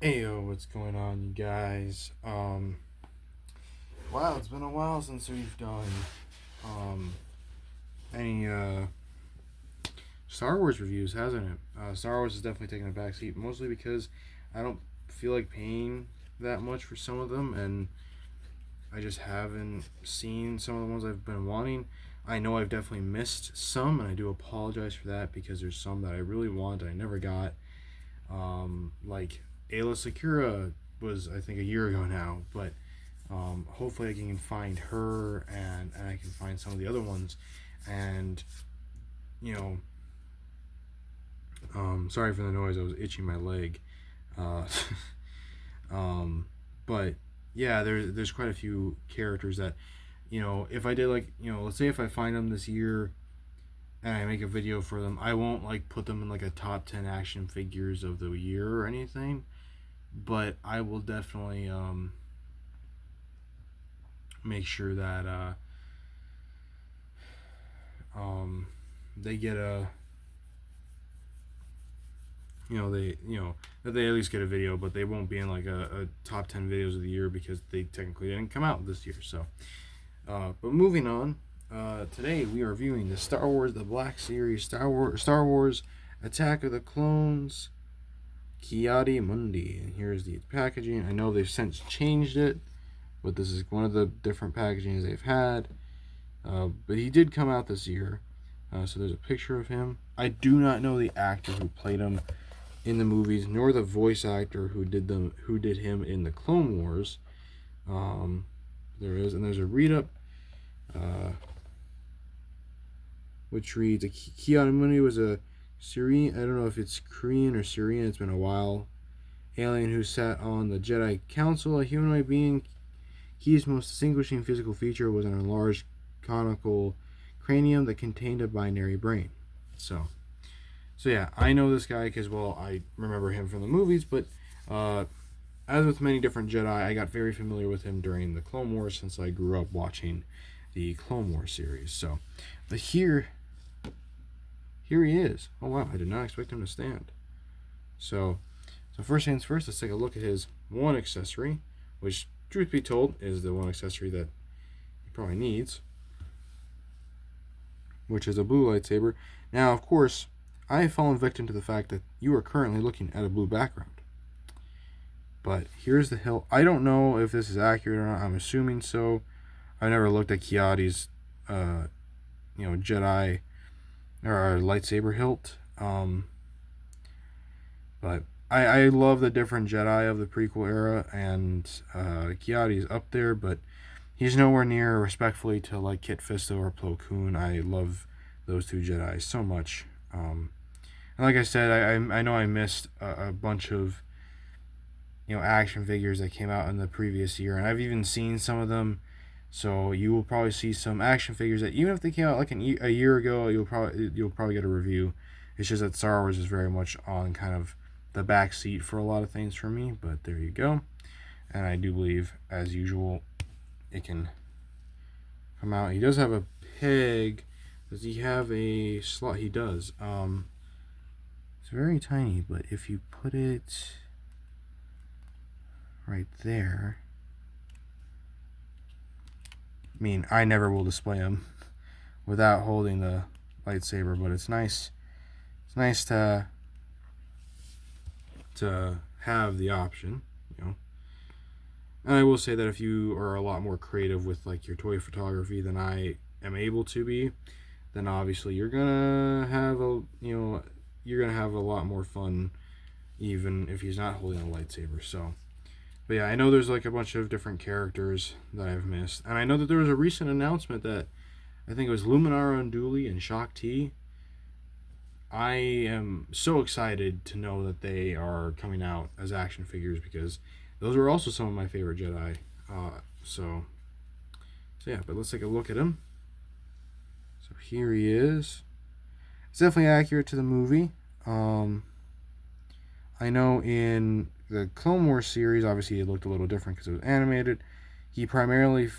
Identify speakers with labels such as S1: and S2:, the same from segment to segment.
S1: Hey yo, what's going on, you guys? Wow, it's been a while since we've done um any Star Wars reviews, hasn't it? Star Wars has definitely taken a backseat, mostly because I don't feel like paying that much for some of them, and I just haven't seen some of the ones I've been wanting. I know I've definitely missed some, and I do apologize for that because there's some that I really want I never got. Like Ayla Sakura was, I think, a year ago now, but hopefully I can find her, and I can find some of the other ones. And, you know, sorry for the noise, I was itching my leg. Uh, um, but yeah, there's quite a few characters that, if I did, like, let's say if I find them this year and I make a video for them, I won't like put them in like a top 10 action figures of the year or anything, but I will definitely make sure that um, they get a they that they at least get a video, but they won't be in like a top 10 videos of the year because they technically didn't come out this year. So, but moving on, today we are viewing the Star Wars The Black Series, Star Wars Attack of the Clones, Ki-Adi-Mundi. And here's the packaging. I know they've since changed it, but this is one of the different packagings they've had. But he did come out this year. So there's a picture of him. I do not know the actor who played him in the movies, nor the voice actor who did him in the Clone Wars. There is, and there's a read up, uh, which reads: Ki-Adi-Mundi was a Syrian. I don't know if it's Korean or Syrian. It's been a while. Alien who sat on the Jedi Council, a humanoid being. Ki's most distinguishing physical feature was an enlarged conical cranium that contained a binary brain. So yeah, I know this guy because, well, I remember him from the movies, but as with many different Jedi, I got very familiar with him during the Clone Wars since I grew up watching the Clone Wars series. So, but here he is. Oh wow, I did not expect him to stand. So first things first, let's take a look at his one accessory, which, truth be told, is the one accessory that he probably needs, which is a blue lightsaber. Now, of course, I have fallen victim to the fact that you are currently looking at a blue background. But here's the hilt. I don't know if this is accurate or not. I'm assuming so. I've never looked at Ki-Adi's, Jedi or lightsaber hilt. But I love the different Jedi of the prequel era, and Ki-Adi's up there, but he's nowhere near, respectfully, to like Kit Fisto or Plo Koon. I love those two Jedi so much. And like I said, I know I missed a bunch of action figures that came out in the previous year, and I've even seen some of them. So you will probably see some action figures that, even if they came out like a year ago, you'll probably get a review. It's just that Star Wars is very much on kind of the back seat for a lot of things for me. But there you go, and I do believe, as usual, it can come out. He does have a peg. Does he have a slot? He does. It's very tiny, but if you put it right there, I mean, I never will display him without holding the lightsaber, but it's nice. It's nice to have the option. And I will say that if you are a lot more creative with like your toy photography than I am able to be, then obviously you're gonna have a lot more fun, even if he's not holding a lightsaber. So, but yeah, I know there's like a bunch of different characters that I've missed, and I know that there was a recent announcement that I think it was Luminara Unduli and Shock T. I am so excited to know that they are coming out as action figures because those are also some of my favorite Jedi. So yeah, but let's take a look at him. So here he is. It's definitely accurate to the movie. I know in the Clone Wars series, obviously it looked a little different because it was animated. He primarily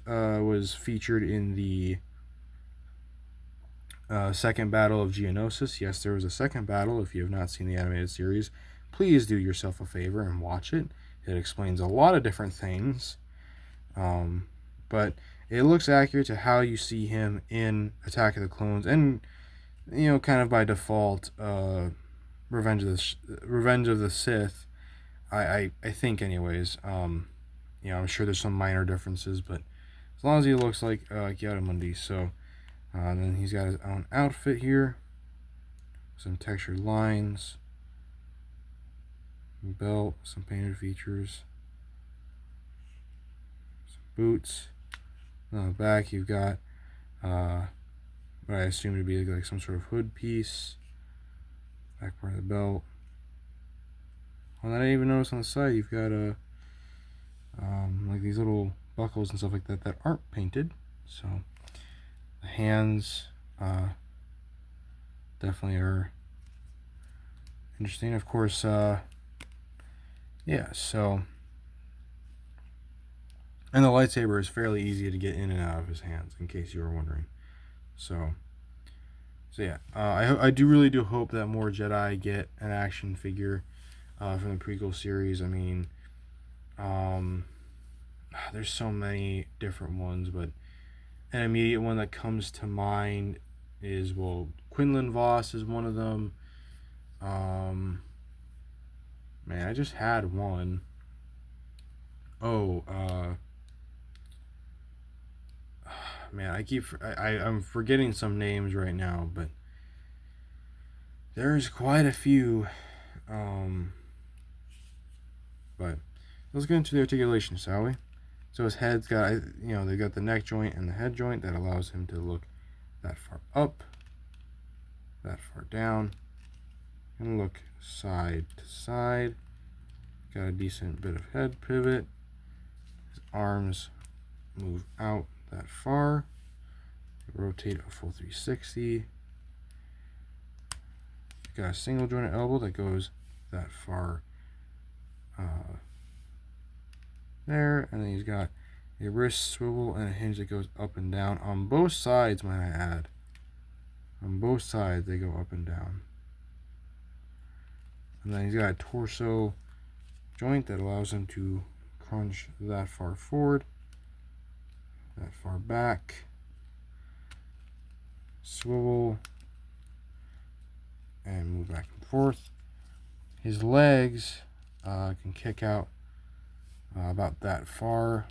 S1: was featured in the second battle of Geonosis. Yes, there was a second battle. If you have not seen the animated series, please do yourself a favor and watch it. It explains a lot of different things, but it looks accurate to how you see him in Attack of the Clones, and kind of by default, Revenge of the Sith. I think, anyways. I'm sure there's some minor differences, but as long as he looks like Ki-Adi-Mundi. So then he's got his own outfit here, some textured lines, belt, some painted features, some boots. On the back, you've got what I assume to be like some sort of hood piece. Back part of the belt. Well, I didn't even notice on the side you've got like these little buckles and stuff like that that aren't painted. So the hands definitely are interesting. Of course, yeah. So, and the lightsaber is fairly easy to get in and out of his hands, in case you were wondering. So yeah, I really do hope that more Jedi get an action figure from the prequel series. I mean, there's so many different ones, but an immediate one that comes to mind is, well, Quinlan Voss is one of them. Man, I just had one. Man, I'm forgetting some names right now, but there's quite a few. But let's get into the articulation, shall we? So his head's got, they got the neck joint and the head joint that allows him to look that far up, that far down, and look side to side. Got a decent bit of head pivot. His arms move out that far. Rotate a full 360. Got a single jointed elbow that goes that far there, and then he's got a wrist swivel and a hinge that goes up and down on both sides, might I add. On both sides they go up and down. And then he's got a torso joint that allows him to crunch that far forward, that far back, swivel, and move back and forth. His legs can kick out about that far,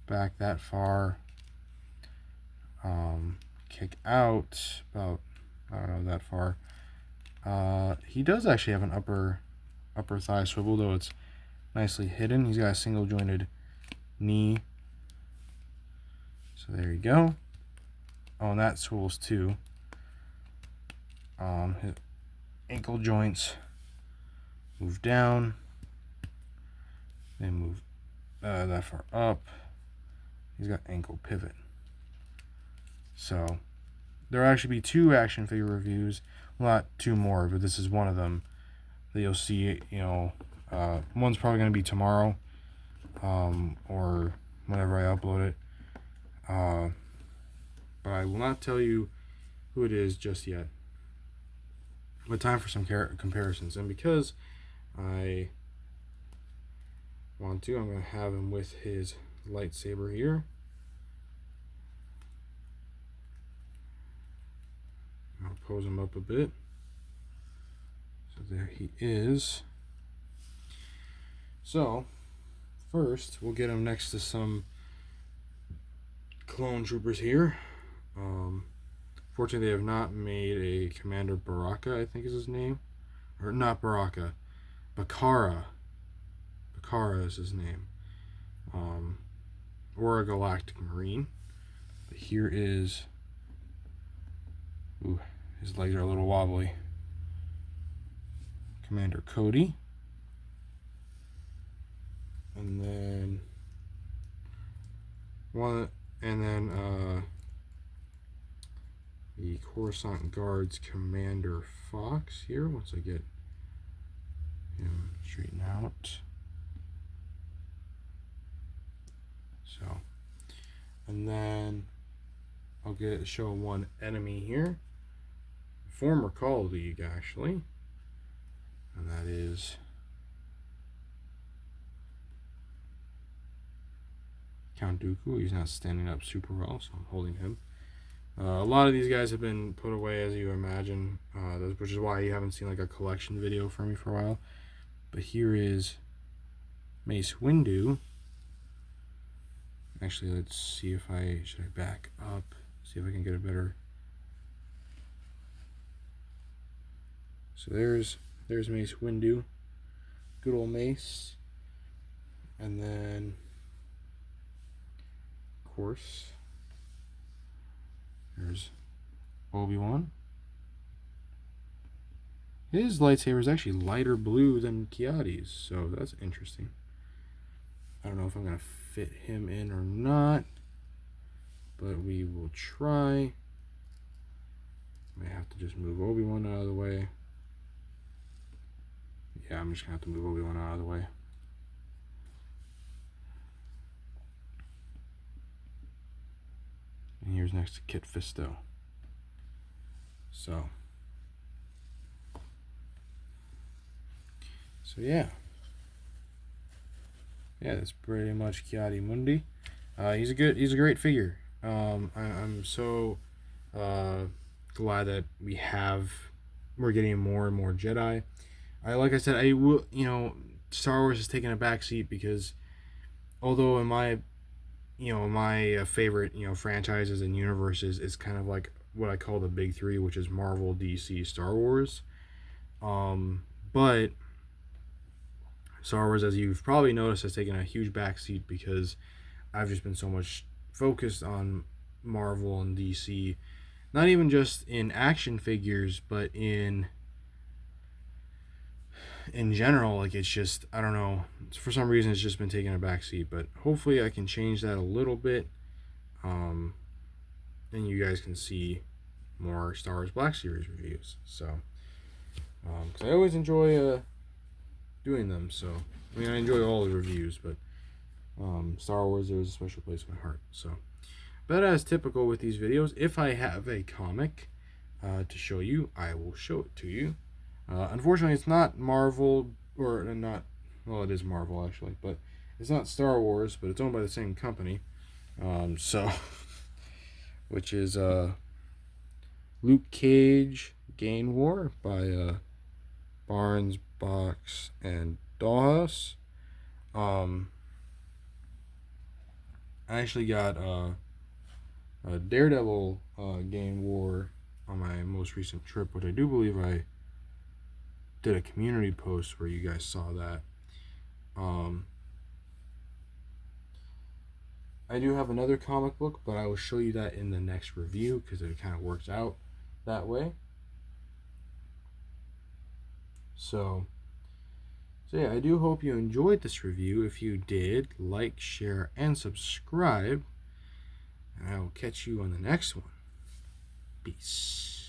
S1: back that far, kick out about, I don't know, that far. He does actually have an upper thigh swivel, though it's nicely hidden. He's got a single jointed knee. So there you go. Oh, and that swivels too. His ankle joints move down. They move that far up. He's got ankle pivot. So there'll actually be 2 action figure reviews. Well, not 2 more, but this is one of them that you'll see. One's probably going to be tomorrow, or whenever I upload it. But I will not tell you who it is just yet. But time for some comparisons, and because I want to, I'm going to have him with his lightsaber here. I'll pose him up a bit. So there he is. So first, we'll get him next to some clone troopers here. Fortunately, they have not made a Commander Baraka, I think is his name. Or not Baraka, Bakara. Bakara is his name. Or a Galactic Marine. But here is... Ooh, his legs are a little wobbly. Commander Cody. And then... the Coruscant Guards Commander Fox here, once I get him straightened out. So, and then I'll show one enemy here. Former Call League, actually. and that is Count Dooku. He's not standing up super well, so I'm holding him. A lot of these guys have been put away, as you imagine, which is why you haven't seen like a collection video from me for a while. But here is Mace Windu. Actually, let's see if should I back up, see if I can get a better. So there's Mace Windu, good old Mace, and then of course there's Obi-Wan. His lightsaber is actually lighter blue than Ki-Adi's, so that's interesting. I don't know if I'm gonna fit him in or not, but we will try. May have to just move Obi-Wan out of the way. Yeah, I'm just gonna have to move Obi-Wan out of the way. And here's next to Kit Fisto. So yeah, that's pretty much Ki-Adi-Mundi. He's a great figure. I'm so glad that we're getting more and more Jedi. Like I said, I will, Star Wars has taken a backseat because although in my favorite, franchises and universes is kind of like what I call the big three, which is Marvel, DC, Star Wars. But Star Wars, as you've probably noticed, has taken a huge backseat because I've just been so much focused on Marvel and DC, not even just in action figures, but in general. Like, it's just, I don't know, for some reason it's just been taking a backseat, but hopefully I can change that a little bit, and you guys can see more Star Wars Black Series reviews. So because I always enjoy doing them. So I mean, I enjoy all the reviews, but Star Wars, there was a special place in my heart. So, but as typical with these videos, if I have a comic to show you, I will show it to you. Unfortunately, it's not Marvel, or not, well, it is Marvel actually, but it's not Star Wars, but it's owned by the same company. So which is Luke Cage Game War by Barnes, Box, and Dollhouse. I actually got a Daredevil Game War on my most recent trip, which I do believe I did a community post where you guys saw that. I do have another comic book, but I will show you that in the next review because it kind of works out that way. So yeah, I do hope you enjoyed this review. If you did, like, share, and subscribe. And I will catch you on the next one. Peace.